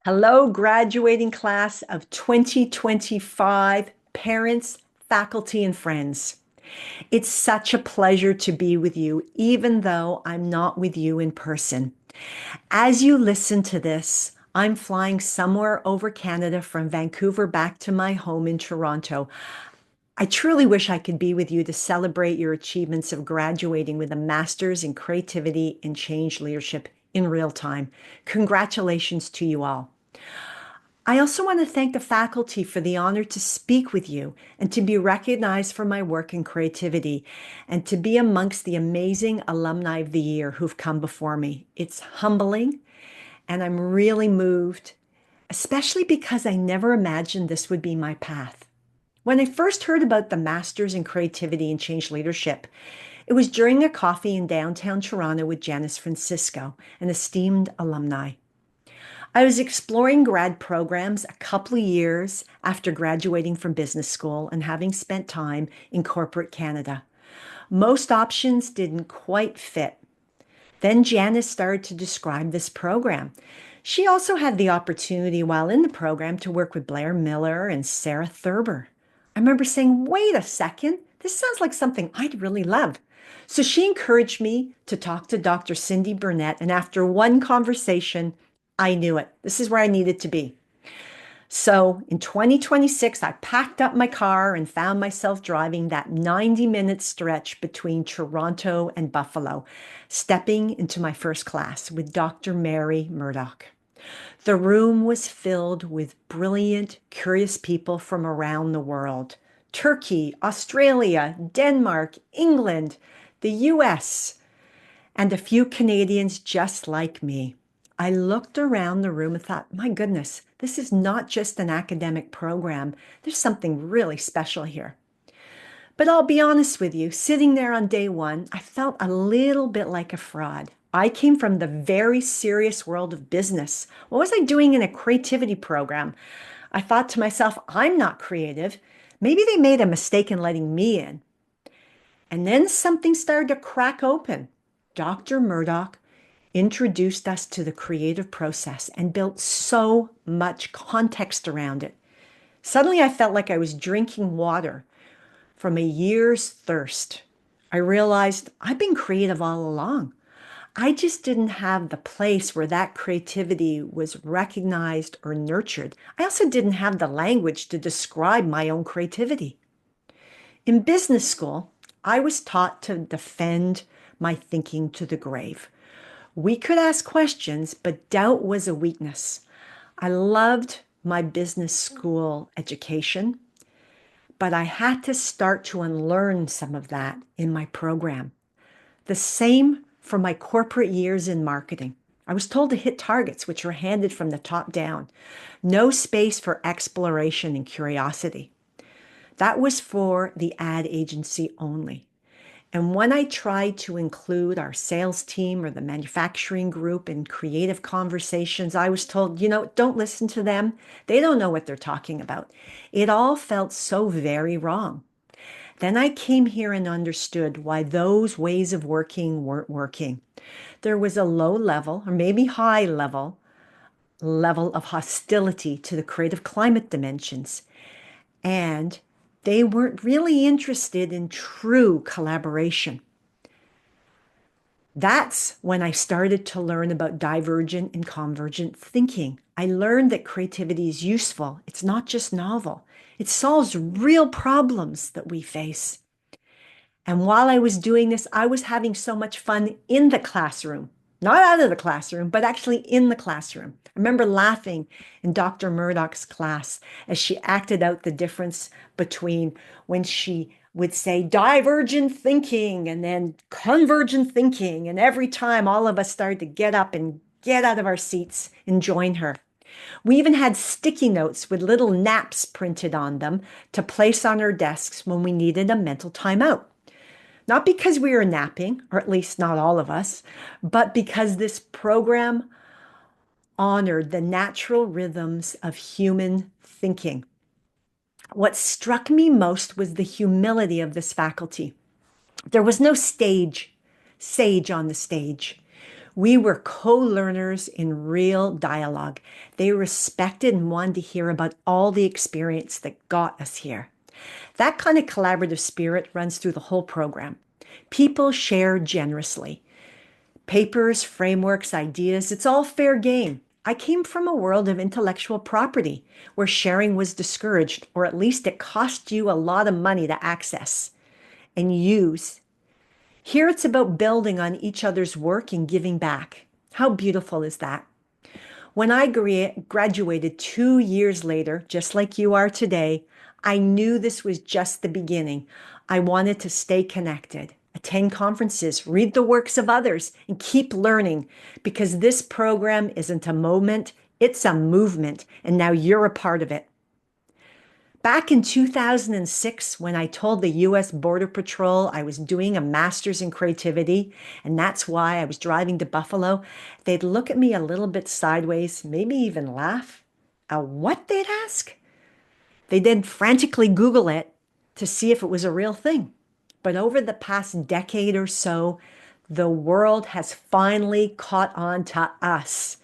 Hello, graduating class of 2025, parents, faculty, and friends. It's such a pleasure to be with you, even though I'm not with you in person. As you listen to this, I'm flying somewhere over Canada from Vancouver back to my home in Toronto. I truly wish I could be with you to celebrate your achievements of graduating with a master's in creativity and change leadership in real time. Congratulations to you all. I also want to thank the faculty for the honor to speak with you and to be recognized for my work in creativity and to be amongst the amazing alumni of the year who've come before me. It's humbling and I'm really moved, especially because I never imagined this would be my path. When I first heard about the Masters in Creativity and Change Leadership, it was during a coffee in downtown Toronto with Janice Francisco, an esteemed alumni. I was exploring grad programs a couple of years after graduating from business school and having spent time in corporate Canada. Most options didn't quite fit. Then Janice started to describe this program. She also had the opportunity while in the program to work with Blair Miller and Sarah Thurber. I remember saying, wait a second, this sounds like something I'd really love. So she encouraged me to talk to Dr. Cindy Burnett, and after one conversation, I knew it. This is where I needed to be. So in 2026, I packed up my car and found myself driving that 90-minute stretch between Toronto and Buffalo, stepping into my first class with Dr. Mary Murdoch. The room was filled with brilliant, curious people from around the world. Turkey, Australia, Denmark, England, the US, and a few Canadians just like me. I looked around the room and thought, my goodness, this is not just an academic program. There's something really special here. But I'll be honest with you, sitting there on day one, I felt a little bit like a fraud. I came from the very serious world of business. What was I doing in a creativity program? I thought to myself, I'm not creative. Maybe they made a mistake in letting me in. And then something started to crack open. Dr. Murdoch introduced us to the creative process and built so much context around it. Suddenly, I felt like I was drinking water from a year's thirst. I realized I've been creative all along. I just didn't have the place where that creativity was recognized or nurtured. I also didn't have the language to describe my own creativity. In business school, I was taught to defend my thinking to the grave. We could ask questions, but doubt was a weakness. I loved my business school education, but I had to start to unlearn some of that in my program. The same for my corporate years in marketing. I was told to hit targets, which were handed from the top down. No space for exploration and curiosity. That was for the ad agency only. And when I tried to include our sales team or the manufacturing group in creative conversations, I was told, don't listen to them. They don't know what they're talking about. It all felt so very wrong. Then I came here and understood why those ways of working weren't working. There was a low level, or maybe high level of hostility to the creative climate dimensions. And they weren't really interested in true collaboration. That's when I started to learn about divergent and convergent thinking. I learned that creativity is useful. It's not just novel. It solves real problems that we face. And while I was doing this, I was having so much fun in the classroom, not out of the classroom, but actually in the classroom. I remember laughing in Dr. Murdoch's class as she acted out the difference between when she would say divergent thinking and then convergent thinking. And every time all of us started to get up and get out of our seats and join her. We even had sticky notes with little naps printed on them to place on our desks when we needed a mental timeout. Not because we were napping, or at least not all of us, but because this program honored the natural rhythms of human thinking. What struck me most was the humility of this faculty. There was no sage on the stage. We were co-learners in real dialogue. They respected and wanted to hear about all the experience that got us here. That kind of collaborative spirit runs through the whole program. People share generously. Papers, frameworks, ideas, it's all fair game. I came from a world of intellectual property where sharing was discouraged, or at least it cost you a lot of money to access and use. Here it's about building on each other's work and giving back. How beautiful is that? When I graduated 2 years later, just like you are today, I knew this was just the beginning. I wanted to stay connected, attend conferences, read the works of others, and keep learning because this program isn't a moment, it's a movement, and now you're a part of it. Back in 2006, when I told the US Border Patrol I was doing a master's in creativity, and that's why I was driving to Buffalo, they'd look at me a little bit sideways, maybe even laugh. What, they'd ask? They then frantically Google it to see if it was a real thing. But over the past decade or so, the world has finally caught on to us.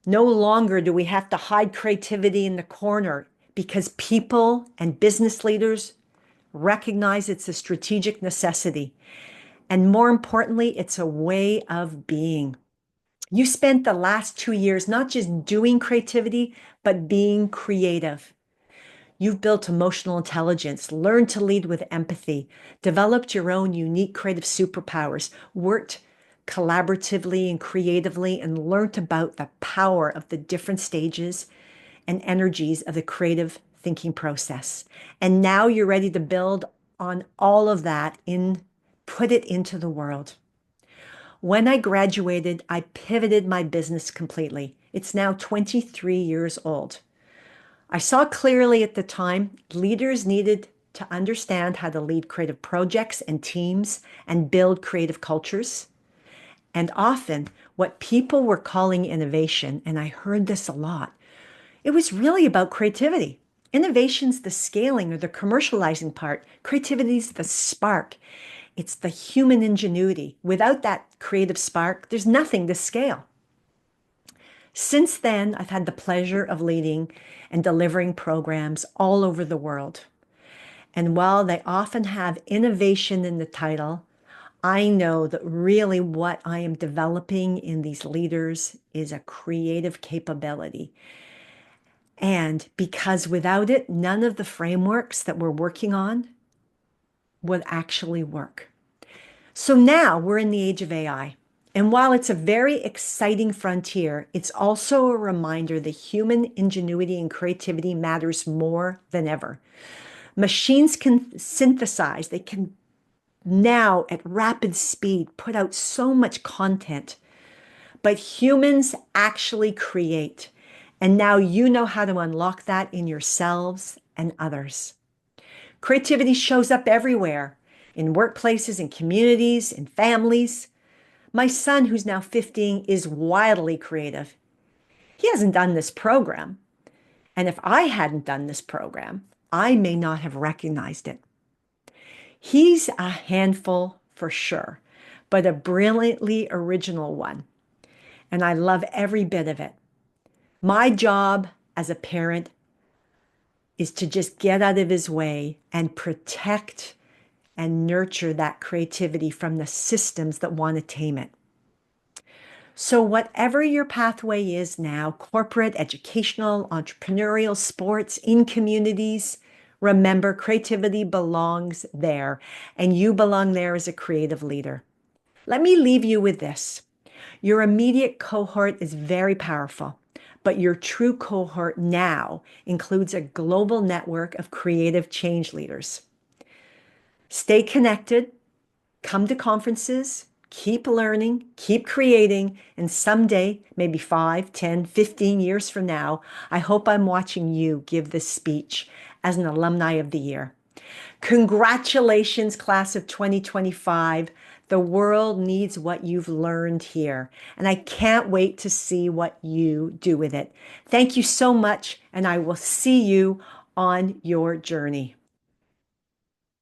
No longer do we have to hide creativity in the corner because people and business leaders recognize it's a strategic necessity. And more importantly, it's a way of being. You spent the last 2 years not just doing creativity, but being creative. You've built emotional intelligence, learned to lead with empathy, developed your own unique creative superpowers, worked collaboratively and creatively, and learned about the power of the different stages and energies of the creative thinking process. And now you're ready to build on all of that and put it into the world. When I graduated, I pivoted my business completely. It's now 23 years old. I saw clearly at the time leaders needed to understand how to lead creative projects and teams and build creative cultures. And often, what people were calling innovation, and I heard this a lot, it was really about creativity. Innovation's the scaling or the commercializing part. Creativity's the spark. It's the human ingenuity. Without that creative spark, there's nothing to scale. Since then, I've had the pleasure of leading and delivering programs all over the world. And while they often have innovation in the title, I know that really what I am developing in these leaders is a creative capability. And because without it, none of the frameworks that we're working on would actually work. So now we're in the age of AI. And while it's a very exciting frontier, it's also a reminder that human ingenuity and creativity matters more than ever. Machines can synthesize, they can now at rapid speed put out so much content, but humans actually create. And now you know how to unlock that in yourselves and others. Creativity shows up everywhere, in workplaces, in communities, in families. My son, who's now 15, is wildly creative. He hasn't done this program. And if I hadn't done this program, I may not have recognized it. He's a handful for sure, but a brilliantly original one. And I love every bit of it. My job as a parent is to just get out of his way and protect and nurture that creativity from the systems that want to tame it. So whatever your pathway is now, corporate, educational, entrepreneurial, sports, in communities, remember creativity belongs there, and you belong there as a creative leader. Let me leave you with this. Your immediate cohort is very powerful, but your true cohort now includes a global network of creative change leaders. Stay connected, come to conferences, keep learning, keep creating, and someday, maybe 5, 10, 15 years from now, I hope I'm watching you give this speech as an alumni of the year. Congratulations, class of 2025. The world needs what you've learned here, and I can't wait to see what you do with it. Thank you so much, and I will see you on your journey.